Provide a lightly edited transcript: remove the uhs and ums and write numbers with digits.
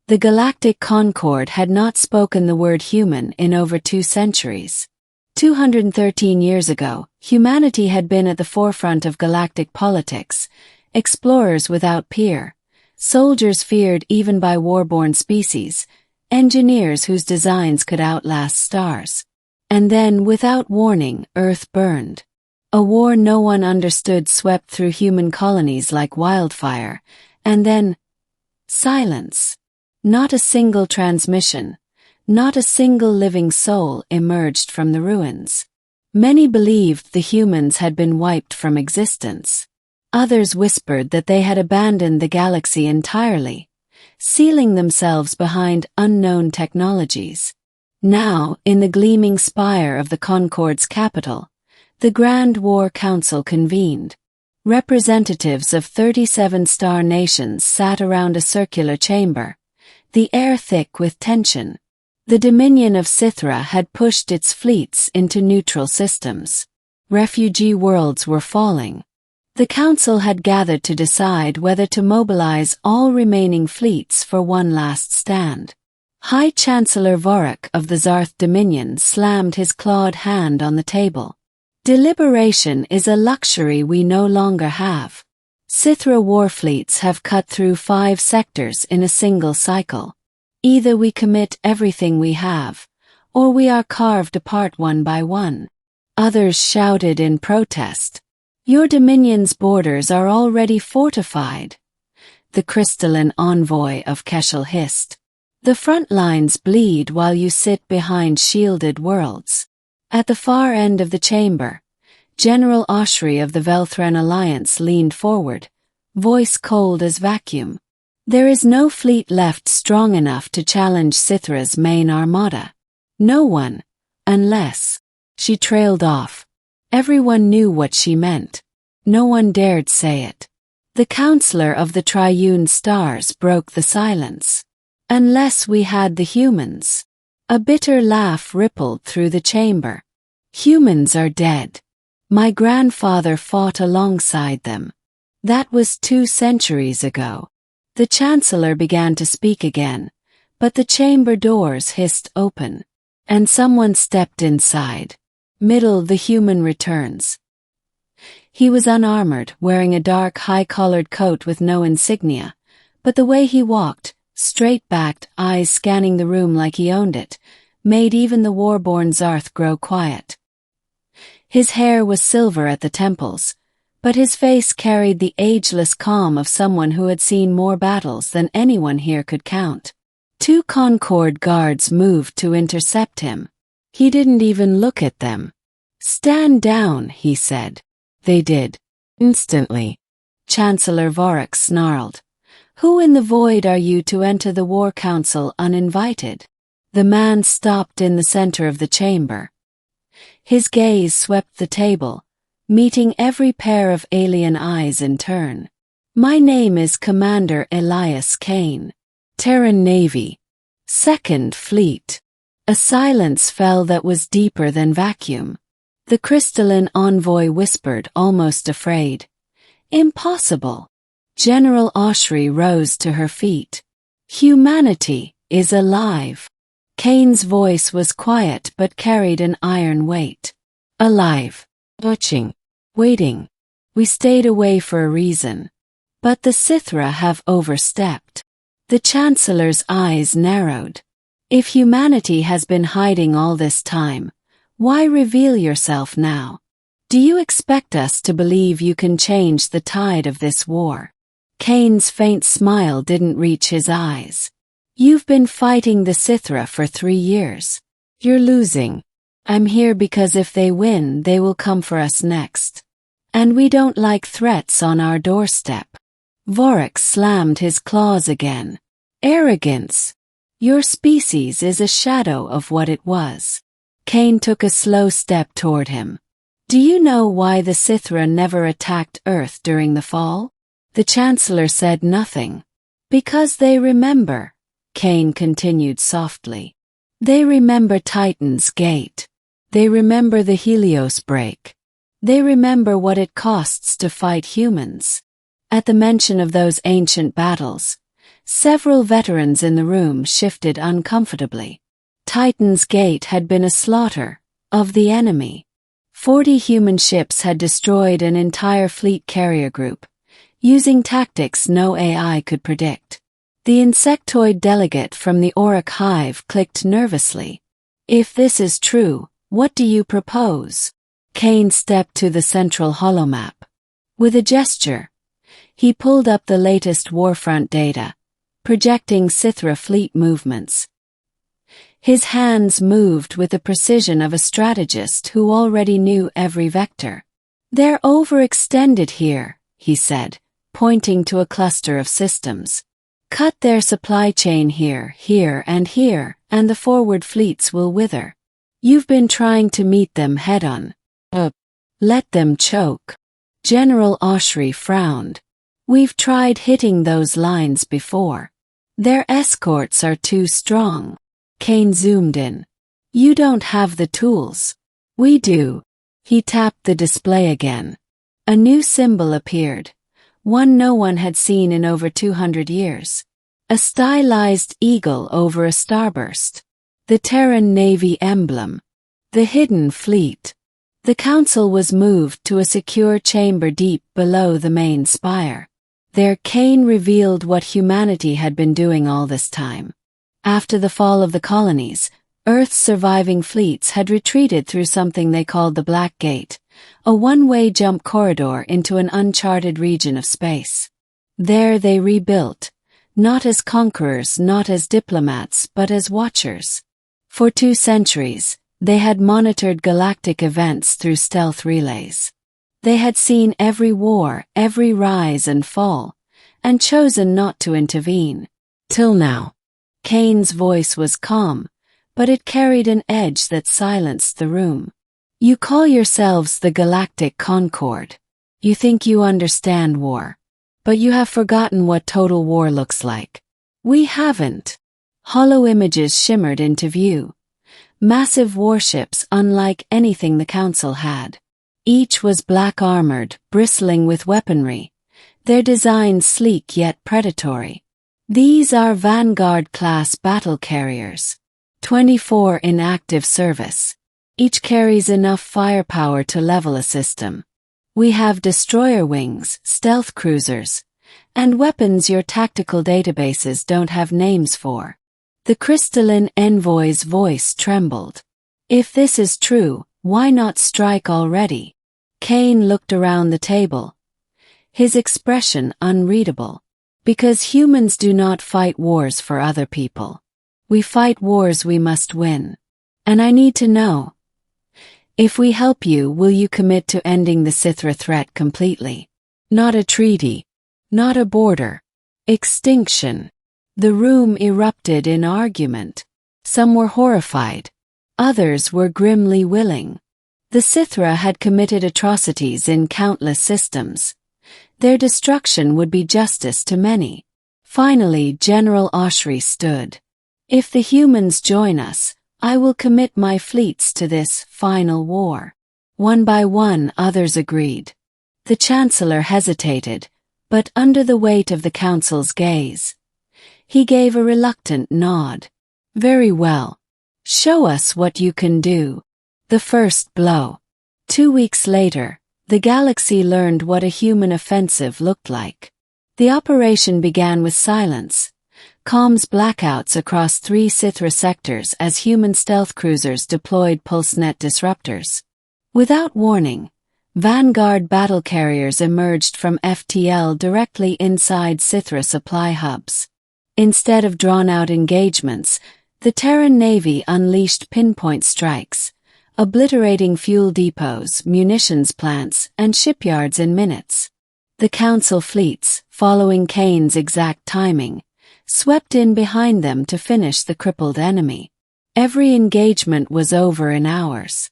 The Galactic Concord had not spoken the word human in over 2 centuries. 213 years ago, humanity had been at the forefront of galactic politics, explorers without peer, soldiers feared even by war-born species, engineers whose designs could outlast stars. And then, without warning, Earth burned. A war no one understood swept through human colonies like wildfire, and then, silence. Not a single transmission, not a single living soul emerged from the ruins. Many believed the humans had been wiped from existence. Others whispered that they had abandoned the galaxy entirely, sealing themselves behind unknown technologies. Now, in the gleaming spire of the Concord's capital, the Grand War Council convened. Representatives of 37 star nations sat around a circular chamber, the air thick with tension. The Dominion of Scythra had pushed its fleets into neutral systems. Refugee worlds were falling. The Council had gathered to decide whether to mobilize all remaining fleets for one last stand. High Chancellor Vorik of the Zarth Dominion slammed his clawed hand on the table. Deliberation is a luxury we no longer have. Scythra warfleets have cut through 5 sectors in a single cycle. Either we commit everything we have, or we are carved apart one by one. Others shouted in protest. Your Dominion's borders are already fortified. The crystalline envoy of Keshel hissed. The front lines bleed while you sit behind shielded worlds. At the far end of the chamber, General Oshri of the Velthran Alliance leaned forward, voice cold as vacuum. There is no fleet left strong enough to challenge Scythra's main armada. No one, unless. She trailed off. Everyone knew what she meant. No one dared say it. The Counselor of the Triune Stars broke the silence. Unless we had the humans. A bitter laugh rippled through the chamber. Humans are dead. My grandfather fought alongside them. That was 2 centuries ago. The Chancellor began to speak again, but the chamber doors hissed open, and someone stepped inside. Middle the human returns. He was unarmored, wearing a dark high-collared coat with no insignia, but the way he walked, straight-backed, eyes scanning the room like he owned it, made even the war-born Zarth grow quiet. His hair was silver at the temples, but his face carried the ageless calm of someone who had seen more battles than anyone here could count. 2 Concord guards moved to intercept him. He didn't even look at them. Stand down, he said. They did. Instantly. Chancellor Vorik snarled. Who in the void are you to enter the War Council uninvited? The man stopped in the center of the chamber. His gaze swept the table, meeting every pair of alien eyes in turn. My name is Commander Elias Kane. Terran Navy. 2nd Fleet. A silence fell that was deeper than vacuum. The crystalline envoy whispered, almost afraid. Impossible. General Oshri rose to her feet. Humanity is alive. Kane's voice was quiet but carried an iron weight. Alive. Watching. Waiting. We stayed away for a reason. But the Scythra have overstepped. The Chancellor's eyes narrowed. If humanity has been hiding all this time, why reveal yourself now? Do you expect us to believe you can change the tide of this war? Kane's faint smile didn't reach his eyes. You've been fighting the Scythra for 3 years. You're losing. I'm here because if they win, they will come for us next. And we don't like threats on our doorstep. Vorik slammed his claws again. Arrogance. Your species is a shadow of what it was. Kane took a slow step toward him. Do you know why the Scythra never attacked Earth during the fall? The Chancellor said nothing. Because they remember. Kane continued softly. They remember Titan's Gate. They remember the Helios break. They remember what it costs to fight humans. At the mention of those ancient battles, Several veterans in the room shifted uncomfortably. Titan's Gate had been a slaughter of the enemy. 40 human ships had destroyed an entire fleet carrier group, using tactics no AI could predict. The insectoid delegate from the Auric hive clicked nervously. If this is true, what do you propose? Kane stepped to the central holomap. With a gesture, he pulled up the latest warfront data, projecting Sithra fleet movements. His hands moved with the precision of a strategist who already knew every vector. They're overextended here, he said, pointing to a cluster of systems. Cut their supply chain here, and the forward fleets will wither. You've been trying to meet them head-on. Let them choke. General Oshry frowned. We've tried hitting those lines before. Their escorts are too strong. Kane zoomed in. You don't have the tools. We do. He tapped the display again. A new symbol appeared, one no one had seen in over 200 years. A stylized eagle over a starburst. The Terran Navy emblem. The hidden fleet. The council was moved to a secure chamber deep below the main spire. There Kane revealed what humanity had been doing all this time. After the fall of the colonies, Earth's surviving fleets had retreated through something they called the Black Gate, a one-way jump corridor into an uncharted region of space. There they rebuilt, not as conquerors, not as diplomats, but as watchers. For 2 centuries, they had monitored galactic events through stealth relays. They had seen every war, every rise and fall, and chosen not to intervene. Till now. Kane's voice was calm, but it carried an edge that silenced the room. You call yourselves the Galactic Concord. You think you understand war. But you have forgotten what total war looks like. We haven't. Hollow images shimmered into view. Massive warships unlike anything the Council had. Each was black-armored, bristling with weaponry, their designs sleek yet predatory. These are Vanguard-class battle carriers. 24 in active service. Each carries enough firepower to level a system. We have destroyer wings, stealth cruisers, and weapons your tactical databases don't have names for. The crystalline envoy's voice trembled. If this is true, why not strike already? Kane looked around the table, his expression unreadable. Because humans do not fight wars for other people. We fight wars we must win. And I need to know. If we help you, will you commit to ending the Sithra threat completely? Not a treaty. Not a border. Extinction. The room erupted in argument. Some were horrified. Others were grimly willing. The Sithra had committed atrocities in countless systems. Their destruction would be justice to many. Finally, General Oshry stood. If the humans join us, I will commit my fleets to this final war. One by one, others agreed. The Chancellor hesitated, but under the weight of the Council's gaze, he gave a reluctant nod. Very well. Show us what you can do. The first blow. 2 weeks later, the galaxy learned what a human offensive looked like. The operation began with silence, comms blackouts across 3 Sithra sectors as human stealth cruisers deployed pulsenet disruptors. Without warning, Vanguard battle carriers emerged from FTL directly inside Sithra supply hubs. Instead of drawn-out engagements, the Terran Navy unleashed pinpoint strikes, obliterating fuel depots, munitions plants, and shipyards in minutes. The Council fleets, following Kane's exact timing, swept in behind them to finish the crippled enemy. Every engagement was over in hours.